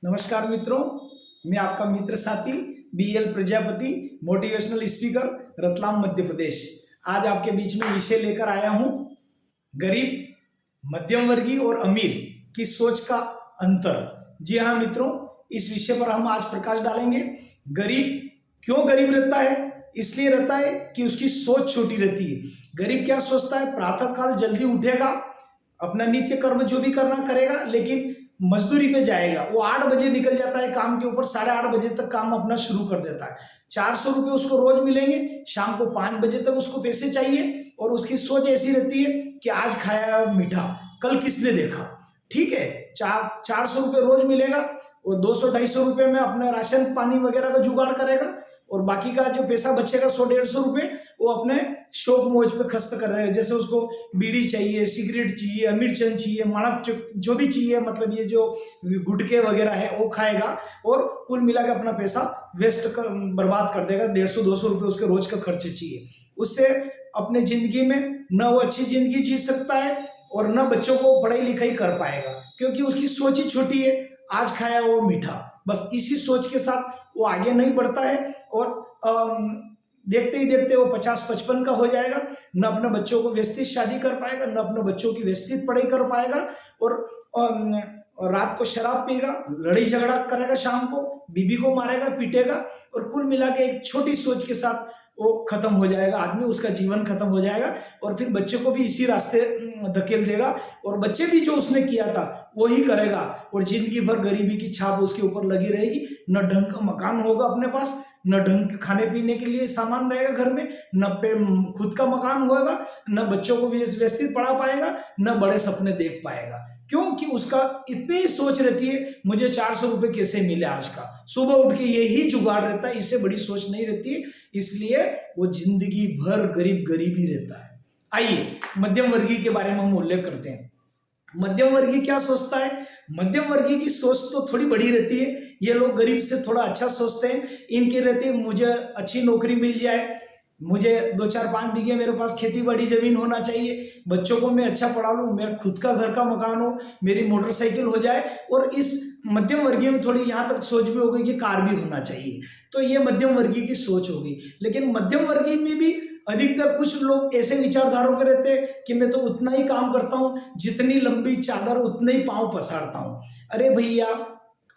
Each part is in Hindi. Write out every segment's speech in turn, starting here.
नमस्कार मित्रों, मैं आपका मित्र साथी BL Prajapati, motivational speaker, Ratlam Madhya Pradesh. आज आपके बीच में विषय लेकर आया हूं, गरीब, मध्यम वर्गीय और अमीर की सोच का अंतर। जी हाँ मित्रों, इस विषय पर हम आज प्रकाश डालेंगे। गरीब क्यों गरीब रहता है? इसलिए रहता है कि उसकी सोच छोटी रहती है। गरीब क्या सोचता है? प्रातः काल जल्दी उठेगा, अपना नित्य कर्म जो भी करना करेगा, लेकिन मजदूरी पे जाएगा। वो 8 बजे निकल जाता है काम के ऊपर, 8:30 बजे तक काम अपना शुरू कर देता है। 400 रुपये उसको रोज मिलेंगे, शाम को 5 बजे तक उसको पैसे चाहिए। और उसकी सोच ऐसी रहती है कि आज खाया मीठा, कल किसने देखा। ठीक है, 400 रुपये रोज मिलेगा, और 200-250 रुपये में अपना राशन पानी वगैरह का जुगाड़ करेगा, और बाकी का जो पैसा बचेगा 100-150 रुपये वो अपने शौक मौज पे खर्च कर रहे हैं। जैसे उसको बीड़ी चाहिए, सिगरेट चाहिए, मिर्चन चाहिए, माड़क जो भी चाहिए, मतलब ये जो गुटके वगैरह है वो खाएगा, और कुल मिला के अपना पैसा बर्बाद कर देगा। 150-200 रुपये उसके रोज का खर्च चाहिए। उससे अपने जिंदगी में न वो अच्छी जिंदगी जी सकता है, और न बच्चों को पढ़ाई लिखाई कर पाएगा, क्योंकि उसकी सोच ही छोटी है। आज खाया वो मीठा, बस इसी सोच के साथ वो आगे नहीं बढ़ता है, और देखते ही देखते वो 50-55 का हो जाएगा। न अपने बच्चों को व्यवस्थित शादी कर पाएगा, न अपने बच्चों की व्यवस्थित पढ़ाई कर पाएगा, और रात को शराब पिएगा, लड़ाई झगड़ा करेगा, शाम को बीबी को मारेगा, पीटेगा, और कुल मिला के एक छोटी सोच के साथ वो खत्म हो जाएगा आदमी, उसका जीवन खत्म हो जाएगा। और फिर बच्चे को भी इसी रास्ते धकेल देगा, और बच्चे भी जो उसने किया था वही करेगा, और जिंदगी भर गरीबी की छाप उसके ऊपर लगी रहेगी। न ढंग का मकान होगा अपने पास, न ढंग के खाने पीने के लिए सामान रहेगा घर में, न खुद का मकान होगा, न बच्चों को व्यवस्थित पढ़ा पाएगा, न बड़े सपने देख पाएगा। क्योंकि उसका इतनी सोच रहती है, मुझे 400 रुपये कैसे मिले आज का, सुबह उठ के यही जुगाड़ रहता है, इससे बड़ी सोच नहीं रहती है। इसलिए वो जिंदगी भर गरीब ही रहता है। आइए मध्यम वर्गीय के बारे में हम उल्लेख करते हैं। मध्यम वर्गीय क्या सोचता है? मध्यम वर्गीय की सोच तो थोड़ी बड़ी रहती है। ये लोग गरीब से थोड़ा अच्छा सोचते हैं। इनकी रहती है, मुझे अच्छी नौकरी मिल जाए, मुझे 2-4-5 बीघे मेरे पास खेती बाड़ी जमीन होना चाहिए, बच्चों को मैं अच्छा पढ़ा लूँ, मेरा खुद का घर का मकान हो, मेरी मोटरसाइकिल हो जाए। और इस मध्यम वर्गीय में थोड़ी यहाँ तक सोच भी हो गई कि कार भी होना चाहिए। तो ये मध्यम वर्गीय की सोच होगी। लेकिन मध्यम वर्गीय में भी अधिकतर कुछ लोग ऐसे विचारधारों के रहते हैं कि मैं तो उतना ही काम करता हूँ, जितनी लंबी चादर उतने ही पाँव पसारता हूँ। अरे भैया,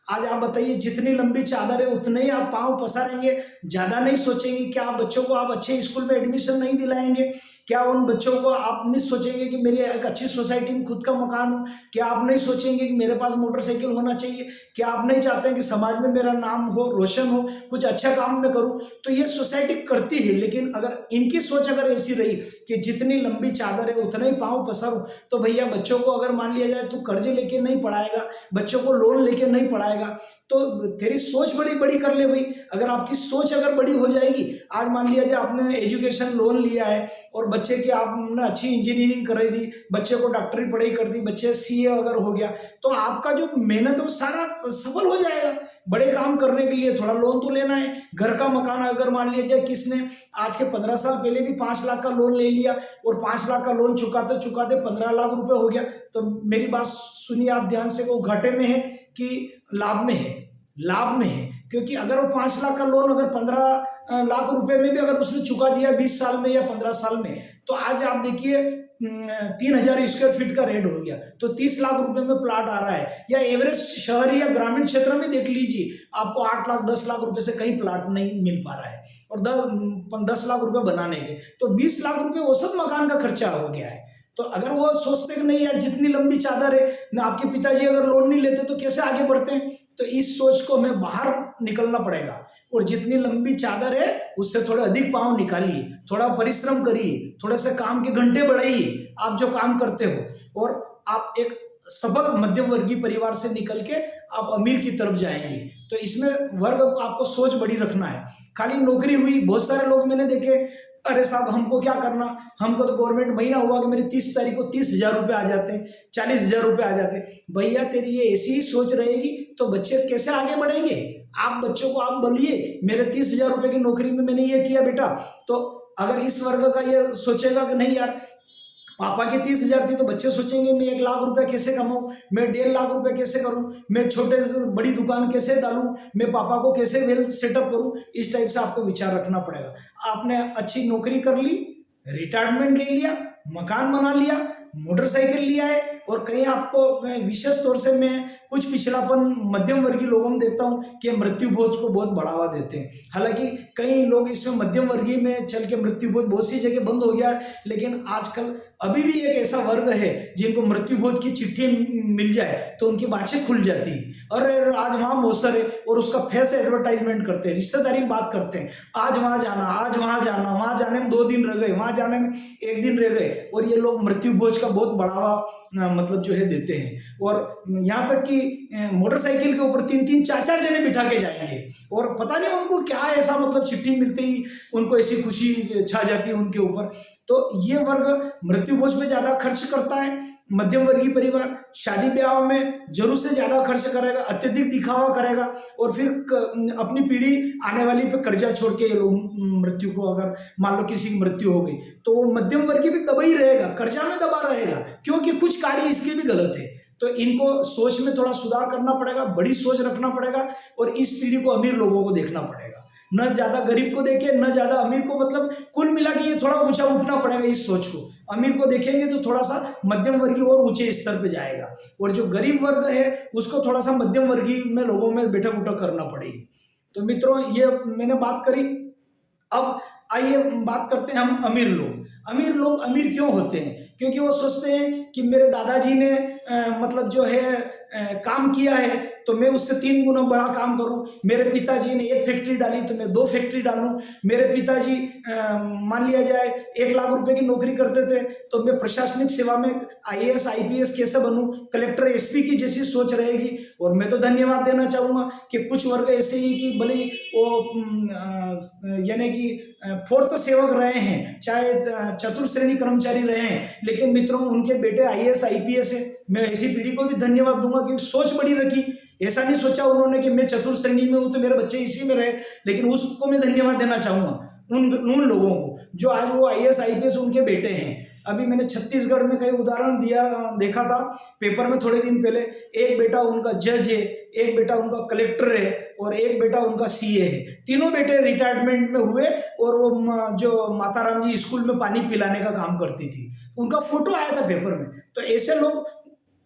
आज आप बताइए, जितनी लंबी चादर है उतने ही आप पाँव पसारेंगे, ज्यादा नहीं सोचेंगे? क्या आप बच्चों को आप अच्छे स्कूल में एडमिशन नहीं दिलाएंगे? क्या उन बच्चों को आप नहीं सोचेंगे कि मेरी एक अच्छी सोसाइटी में खुद का मकान हो? क्या आप नहीं सोचेंगे कि मेरे पास मोटरसाइकिल होना चाहिए? क्या आप नहीं चाहते हैं कि समाज में मेरा नाम हो, रोशन हो, कुछ अच्छा काम मैं करूं? तो ये सोसाइटी करती है। लेकिन अगर इनकी सोच अगर ऐसी रही कि जितनी लंबी चादर है उतना ही पाँव पसारूं, तो भैया बच्चों को अगर मान लिया जाए तू कर्ज लेके नहीं पढ़ाएगा, बच्चों को लोन लेके नहीं पढ़ाएगा, तो तेरी सोच बड़ी बड़ी कर ले भाई। अगर आपकी सोच अगर बड़ी हो जाएगी, आज मान लिया जाए आपने एजुकेशन लोन लिया है, और बच्चे की आपने अच्छी इंजीनियरिंग कराई दी, बच्चे को डॉक्टरी पढ़ाई कर दी, बच्चे CA अगर हो गया, तो आपका जो मेहनत है वो सारा सफल हो जाएगा। बड़े काम करने के लिए थोड़ा लोन तो लेना है। घर का मकान अगर मान लिया जाए किसने आज के 15 साल पहले भी 5 लाख का लोन ले लिया, और 5 लाख का लोन चुकाते चुकाते 15 लाख रुपए हो गया, तो मेरी बात सुनिए आप ध्यान से, वो घाटे में है कि लाभ में है? लाभ में है। क्योंकि अगर वो 5 लाख का लोन अगर 15 लाख रुपए में भी अगर उसने चुका दिया 20 साल में या 15 साल में, तो आज आप देखिए 3000 स्क्वायर फीट का रेट हो गया, तो 30 लाख रुपए में प्लाट आ रहा है। या एवरेज शहरी या ग्रामीण क्षेत्र में देख लीजिए, आपको 8 लाख 10 लाख रुपए से कहीं प्लाट नहीं मिल पा रहा है, और 10 लाख रुपए बनाने के तो 20 लाख रुपए औसत मकान का खर्चा हो गया है। तो अगर वो सोचते कि नहीं यार, जितनी लंबी चादर है ना, आपके पिताजी अगर लोन नहीं लेते तो कैसे आगे बढ़ते हैं? तो इस सोच को हमें बाहर निकलना पड़ेगा, और जितनी लंबी चादर है उससे थोड़े अधिक पाँव निकालिए, थोड़ा परिश्रम करिए, थोड़े से काम के घंटे बढ़ाइए आप जो काम करते हो, और आप एक सबल मध्यम वर्गीय परिवार से निकल के आप अमीर की तरफ जाएंगे। तो इसमें वर्ग को आपको सोच बड़ी रखना है। खाली नौकरी हुई, बहुत सारे लोग मैंने देखे, अरे साहब हमको क्या करना, हमको तो गवर्नमेंट महीना हुआ कि मेरी 30 तारीख को 30,000 रुपये आ जाते हैं, 40,000 रुपये आ जाते हैं। भैया तेरी ये ऐसी ही सोच रहेगी तो बच्चे कैसे आगे बढ़ेंगे? आप बच्चों को आप बोलिए मेरे 30,000 रुपये की नौकरी में मैंने ये किया बेटा, तो अगर इस वर्ग का ये सोचेगा कि नहीं यार पापा की 30,000 थी तो बच्चे सोचेंगे मैं 1 लाख रुपए कैसे कमाऊं, मैं 1.5 लाख रुपए कैसे करूं, मैं छोटे से बड़ी दुकान कैसे डालूं, मैं पापा को कैसे वेल्थ सेटअप करूं। इस टाइप से आपको विचार रखना पड़ेगा। आपने अच्छी नौकरी कर ली, रिटायरमेंट ले लिया, मकान बना लिया, मोटरसाइकिल लिया है, और कहीं आपको विशेष तौर से मैं कुछ पिछड़ापन मध्यम वर्गीय लोगों में देखता हूं कि मृत्यु भोज को बहुत बढ़ावा देते हैं। हालांकि कई लोग इसमें मध्यम वर्गीय में चल के मृत्यु भोज बहुत सी जगह बंद हो गया है, लेकिन आजकल अभी भी एक ऐसा वर्ग है जिनको मृत्यु भोज की चिट्ठी मिल जाए तो उनकी बातें खुल जाती है। और आज वहां मौसर है और उसका फेस एडवर्टाइजमेंट करते हैं, रिश्तेदारी की बात करते हैं, आज वहां जाना, आज वहां जाना, वहां जाने में 2 दिन रह गए, वहां जाने में 1 दिन रह गए, और ये लोग मृत्यु भोज का बहुत बढ़ावा मतलब जो है देते हैं। और यहाँ तक कि मोटरसाइकिल के ऊपर 3-3, 4-4 जने बिठा के जाएंगे, और पता नहीं उनको क्या ऐसा मतलब चिट्ठी मिलते ही उनको ऐसी खुशी छा जाती है उनके ऊपर। तो ये वर्ग मृत्यु भोज पे ज्यादा खर्च करता है। मध्यम वर्गीय परिवार शादी ब्याह में जरूर से ज्यादा खर्च करेगा, अत्यधिक दिखावा करेगा, और फिर अपनी पीढ़ी आने वाली पे कर्जा छोड़ के ये लोग मृत्यु को, अगर मान लो किसी की मृत्यु हो गई तो वो मध्यम वर्गीय भी दबा ही रहेगा, कर्जा में दबा रहेगा, क्योंकि कुछ कार्य इसके भी गलत है। तो इनको सोच में थोड़ा सुधार करना पड़ेगा, बड़ी सोच रखना पड़ेगा, और इस पीढ़ी को अमीर लोगों को देखना पड़ेगा, न ज्यादा गरीब को देखे न ज्यादा अमीर को। मतलब कुल मिला के ये थोड़ा ऊंचा उठना पड़ेगा इस सोच को। अमीर को देखेंगे तो थोड़ा सा मध्यम वर्गीय और ऊंचे स्तर पे जाएगा, और जो गरीब वर्ग है उसको थोड़ा सा मध्यम वर्गीय में लोगों में बैठक उठक करना पड़ेगी। तो मित्रों, ये मैंने बात करी। अब आइए बात करते हैं हम अमीर लोग। अमीर लोग अमीर क्यों होते हैं? क्योंकि वो सोचते हैं कि मेरे दादाजी ने मतलब जो है काम किया है तो मैं उससे 3 गुना बड़ा काम करूं। मेरे पिताजी ने 1 फैक्ट्री डाली तो मैं 2 फैक्ट्री डालूं। मेरे पिताजी मान लिया जाए 1 लाख रुपए की नौकरी करते थे तो मैं प्रशासनिक सेवा में IAS IPS कैसे बनूं, कलेक्टर SP की जैसी सोच रहेगी। और मैं तो धन्यवाद देना चाहूंगा कि कुछ वर्ग ऐसे ही कि भले वो यानी कि 4th सेवक रहे हैं, चाहे चतुर्थ श्रेणी कर्मचारी रहे हैं, लेकिन मित्रों उनके बेटे IAS IPS है। मैं ऐसी पीढ़ी को भी धन्यवाद दूंगा कि सोच बड़ी रखी। ऐसा नहीं सोचा उन्होंने कि मैं चतुर्थ श्रेणी में हूं तो मेरे बच्चे इसी में रहे, लेकिन उसको मैं धन्यवाद देना चाहूंगा उन लोगों को जो आज वो IAS IPS उनके बेटे हैं। अभी मैंने छत्तीसगढ़ में कई उदाहरण देखा था पेपर में थोड़े दिन पहले। एक बेटा उनका जज है, एक बेटा उनका कलेक्टर है, और एक बेटा उनका CA है। तीनों बेटे रिटायरमेंट में हुए, और वो जो माताराम जी स्कूल में पानी पिलाने का काम करती थी, उनका फोटो आया था पेपर में। तो ऐसे लोग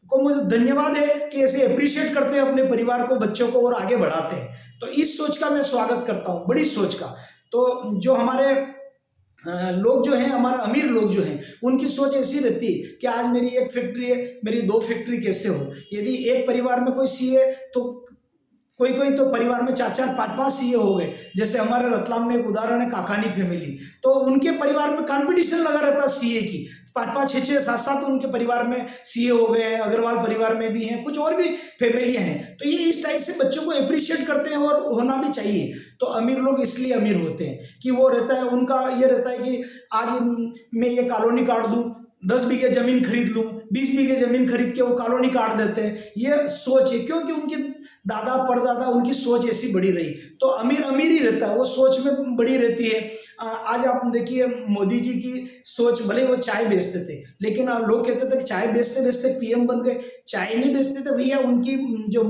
को मुझे धन्यवाद है कि ऐसे अप्रिशिएट करते हैं अपने परिवार को, बच्चों को, और आगे बढ़ाते हैं। तो इस सोच का मैं स्वागत करता हूँ, बड़ी सोच का। तो जो हमारे लोग जो हैं, हमारे अमीर लोग जो हैं, उनकी सोच ऐसी रहती है कि आज मेरी 1 फैक्ट्री है, मेरी 2 फैक्ट्री कैसे हो। यदि एक परिवार में कोई CA तो कोई कोई तो परिवार में 4-4, 5-5 CA हो गए। जैसे हमारे रतलाम में एक उदाहरण है काकानी फैमिली, तो उनके परिवार में कंपटीशन लगा रहता CA की। 5-5, 6-6, 7-7 उनके परिवार में CA हो गए हैं। अग्रवाल परिवार में भी हैं, कुछ और भी फैमिलियां हैं। तो ये इस टाइप से बच्चों को अप्रिशिएट करते हैं, और होना भी चाहिए। तो अमीर लोग इसलिए अमीर होते हैं कि वो रहता है, उनका ये रहता है कि आज मैं ये कॉलोनी काट दूं, 10 बीघे जमीन खरीद लूं, 20 बीघे जमीन खरीद के वो कॉलोनी काट देते हैं। ये सोच है, क्योंकि उनके दादा परदादा उनकी सोच ऐसी बड़ी रही। तो अमीर अमीर ही रहता है, वो सोच में बड़ी रहती है। आज आप देखिए मोदी जी की सोच, भले वो चाय बेचते थे, लेकिन लोग कहते थे कि चाय बेचते बेचते PM बन गए। चाय नहीं बेचते थे भैया, उनकी जो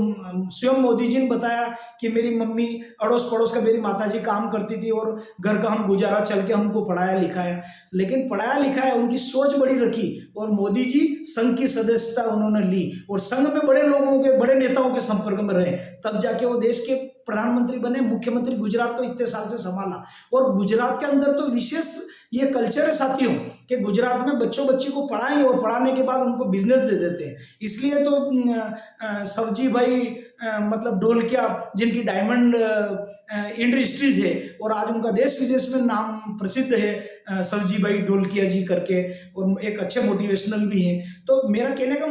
स्वयं मोदी जी ने बताया कि मेरी मम्मी अड़ोस पड़ोस का, मेरी माता जी काम करती थी और घर का हम गुजारा चल के हमको पढ़ाया लिखाया। लेकिन पढ़ाया लिखाया, उनकी सोच बड़ी रखी, और मोदी जी संघ की सदस्यता उन्होंने ली, और संघ में बड़े लोगों के, बड़े नेताओं के संपर्क में रहे, तब जाके वो देश के प्रधानमंत्री बने। मुख्यमंत्री गुजरात को इतने साल से संभाला। और गुजरात के अंदर तो विशेष ये कल्चर है साथियों कि गुजरात में बच्चों बच्ची को पढ़ाएं और पढ़ाने के बाद उनको बिजनेस दे देते हैं। इसलिए तो सवजी भाई मतलब ढोलकिया, जिनकी डायमंड इंडस्ट्रीज है, और आज उनका देश विदेश में नाम प्रसिद्ध है, सवजी भाई ढोलकिया जी करके, और एक अच्छे मोटिवेशनल भी हैं। तो मेरा कहने का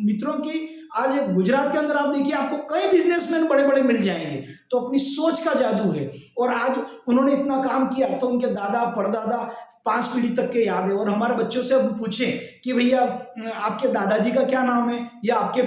मित्रों की आज गुजरात के अंदर आप देखिए, आपको कई बिजनेसमैन बड़े बड़े मिल जाएंगे। तो अपनी सोच का जादू है, और आज उन्होंने इतना काम किया तो उनके दादा परदादा 5 पीढ़ी तक के याद है। और हमारे बच्चों से अब पूछें कि भैया आपके दादाजी का क्या नाम है, या आपके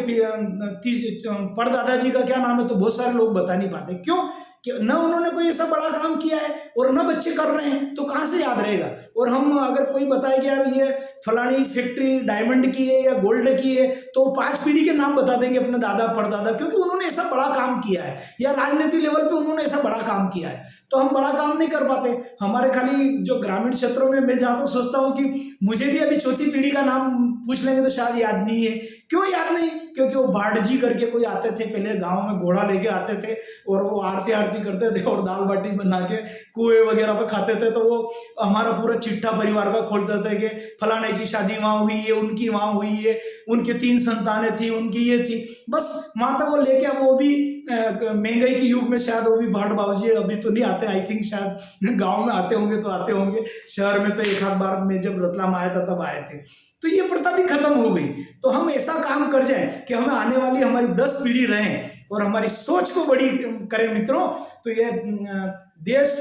परदादाजी का क्या नाम है, तो बहुत सारे लोग बता नहीं पाते। क्यों? कि न उन्होंने कोई ऐसा बड़ा काम किया है, और न बच्चे कर रहे हैं, तो कहाँ से याद रहेगा। और हम अगर कोई बताए कि यार ये फलानी फैक्ट्री डायमंड की है या गोल्ड की है, तो 5 पीढ़ी के नाम बता देंगे अपने दादा परदादा, क्योंकि उन्होंने ऐसा बड़ा काम किया है या राजनीति लेवल पे उन्होंने ऐसा बड़ा काम किया है। तो हम बड़ा काम नहीं कर पाते। हमारे खाली जो ग्रामीण क्षेत्रों में मैं जहाँ तक सोचता हूँ कि मुझे भी अभी चौथी पीढ़ी का नाम पूछ लेंगे तो शायद याद नहीं है। क्यों याद नहीं? क्योंकि वो बाढ़जी करके कोई आते थे पहले गांव में, घोड़ा लेके आते थे और वो आरती आरती करते थे और दाल बाटी बना के कुएं वगैरह पे खाते थे। तो वो हमारा पूरा चिट्ठा परिवार का खोलते थे कि फलाने की शादी वहाँ हुई है, उनकी वहाँ हुई है, उनके 3 संतानें थी, उनकी ये थी। बस वहाँ तक वो लेके, अब वो भी महंगाई के युग में शायद वो भी भाट बाबूजी अभी तो नहीं आते, आई थिंक शायद गांव में आते होंगे तो आते होंगे, शहर में तो एक आध बार में जब रतलाम आया था तब आए थे। तो ये प्रथा भी खत्म हो गई। तो हम ऐसा काम कर जाए कि हमें आने वाली हमारी 10 पीढ़ी रहें और हमारी सोच को बड़ी करें मित्रों। तो ये देश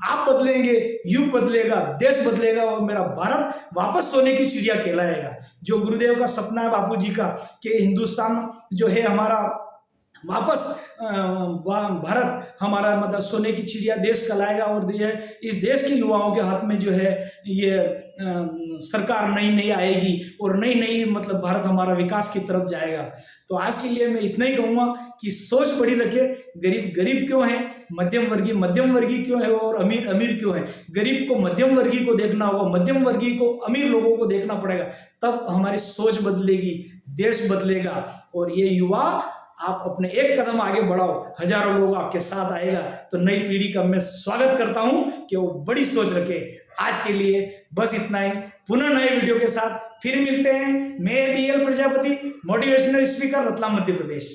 आप बदलेंगे, युग बदलेगा, देश बदलेगा और मेरा भारत वापस सोने की चिड़िया कहलाएगा। जो गुरुदेव का सपना है बापू जी का कि हिंदुस्तान जो है हमारा वापस भारत हमारा मतलब सोने की चिड़िया देश कहलाएगा और ये इस देश के युवाओं के हाथ में जो है ये सरकार नई नई आएगी और नई नई मतलब भारत हमारा विकास की तरफ जाएगा। तो आज के लिए मैं इतना ही कहूँगा कि सोच बड़ी रखे। गरीब गरीब क्यों है, मध्यम वर्गीय क्यों है और अमीर अमीर क्यों है। गरीब को मध्यम वर्गीय को देखना होगा, मध्यम वर्गीय को अमीर लोगों को देखना पड़ेगा, तब हमारी सोच बदलेगी, देश बदलेगा। और ये युवा आप अपने एक कदम आगे बढ़ाओ, हजारों लोग आपके साथ आएगा। तो नई पीढ़ी का मैं स्वागत करता हूं कि वो बड़ी सोच रखे। आज के लिए बस इतना ही। पुनः नए वीडियो के साथ फिर मिलते हैं। मैं BL Prajapati, motivational speaker, Ratlam Madhya प्रदेश।